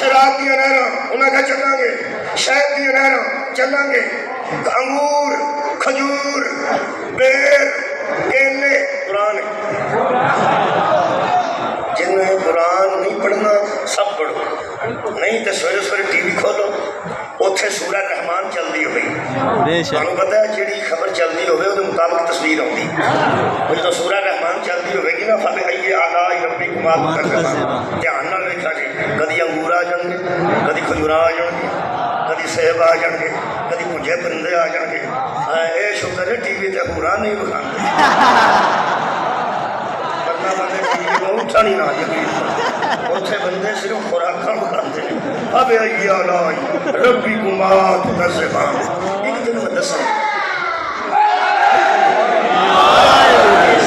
شراب دیا نہر انہیں کہ چلیں گے، شہد دیا نہر چلیں گے، انگور کھجور بیر کیلے قرآن ہے۔ جنہیں قرآن نہیں پڑھنا سب پڑھو، نہیں تو سویرے سویرے ٹی وی کھولو اتنے سورہ رحمان چلتی ہوئی، تمہیں پتا ہے جیڑی خبر چلتی ہوئے وہ مطابق تصویر آتی، جب سورہ رحمان چلتی ہوئے گی نا فبے ای آلاء ربکما تکذبان، دھیان نال ویکھا جی، کدی انگور آ جان گے، کدی کھجور آ جان گے، کدی سیب آ جان گے، کدی پونجے پرندے آ جان گے۔ اے شکر ہے ٹی وی تے پورا نہیں بکھاندے، ورنہ بندے ٹی وی کو اٹھا نہیں نہ یقین، اتنے بندے صرف خوراکاں کھاندے ہیں۔ فبے ای آلاء ربکما تکذبان۔ ایک دن میں دساں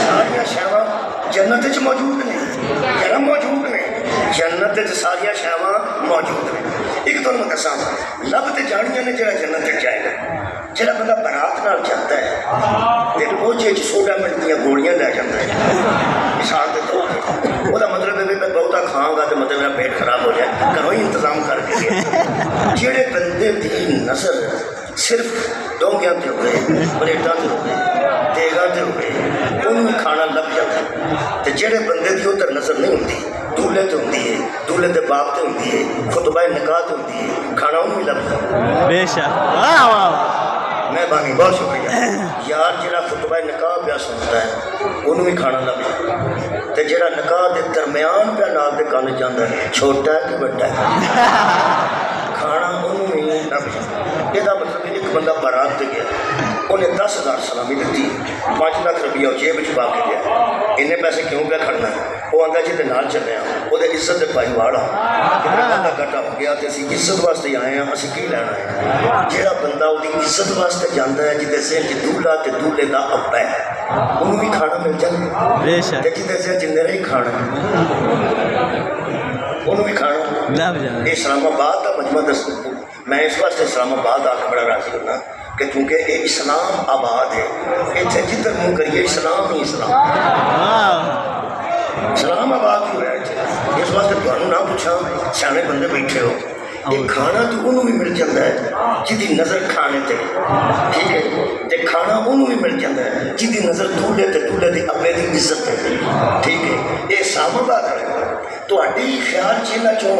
ساریا شہواں جنت وچ موجود نے، کیا موجود نے؟ جنت وچ ساریا شہواں موجود نے۔ ایک دن میں دساں لب تے جانیاں نے جڑا جنت وچ جائے گا، جڑا بندہ برات نال جاتا ہے تے اوجے چ سوڈا مل دیاں گولیاں لے جاتا ہے، مثال دے طور تے وہ مطلب ہے میں بہتا کھاؤں گا تو مطلب میرا پیٹ خراب ہو جائے، گھروں ہی انتظام کر کے گیا۔ جڑے بندے دی نظر صرف ڈونگیاں تے ہو گئے، پلیٹاں تے ہو گئے، دیگاں تے ہو گئے، انہوں کھانا لگ جاتا ہے، تے جڑے بندے دی ادھر نظر نہیں ہوتی، دولے تے ہوتی ہے، دولے تے باپ تے ہوتی ہے، خطبہ نکاح تے ہوتی ہے، کھانا انہوں ہی لگتا ہے۔ بے شک، واہ واہ مہربانی، بہت شکریہ یار۔ جڑا خطبہ نکاح پہ سنتا ہے انہوں بھی کھانا لگ جاتا ہے، تے جڑا نکاح دے درمیان پہ نال دے کان جاتا ہے چھوٹا ہے کہ بڑا ہے، کھانا انہوں بھی لگ جاتا ہے۔ یہ مطلب ایک بندہ بارات تے گیا، انہیں 10,000 سلامی دیتی، 5 لاکھ روپیہ جیب وچ پا کے گیا، انہیں پیسے کیوں پہ کھڑنا ہے؟ وہ آتا جی نال چلے ہاں، وہ عزت دے پائی واڑ ہاں، بندہ گٹا ہو گیا تو اسی عزت واسطے آئے ہیں، اسی کی لینا ہے؟ جہاں بندہ وہ عزت واسطے جانا ہے جہاں ذہن چ دولہا تے دولہے دا ابا ہے انہوں بھی کھانا مل جائے، جہاں ذہن چ میرا ہی کھانا ہے انہوں بھی کھانا۔ یہ اسلام آباد کا مجمع دس، میں اس واسطے اسلام آباد آ کے بڑا راضی ہونا کہ چونکہ یہ اسلام آباد ہے، اتنے جدھر منہ کریے اسلام ہی اسلام، اسلام آباد ہی ہوا ہے۔ اس واسطے تمہیں نہ پوچھا، سیانے بندے بیٹھے ہو، یہ کھانا تو انہوں بھی مل جاتا ہے جی نظر کھانے تے، ٹھیک ہے، تے کھانا انہوں بھی مل جاتا ہے جی نظر دولے تے دولے دی ابے دی عزت ہے، ٹھیک ہے۔ یہ اسلام آباد ہے، تہاڈی خیال چ چوں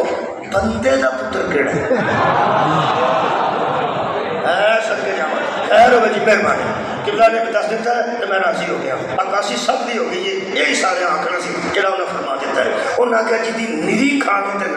بندے دا پتر کیڑا ہے؟ سدکے جاواں، خیر ہوگی جی، مہربانی قبلہ نے دس دیتا ہے تو میں راضی ہو گیا، عکاسی سب دی ہو گئی ہے، یہی سارے آنکھنا سی جڑا انہیں فرما دیتا ہے، انہیں آخیا جی نری کھانے تے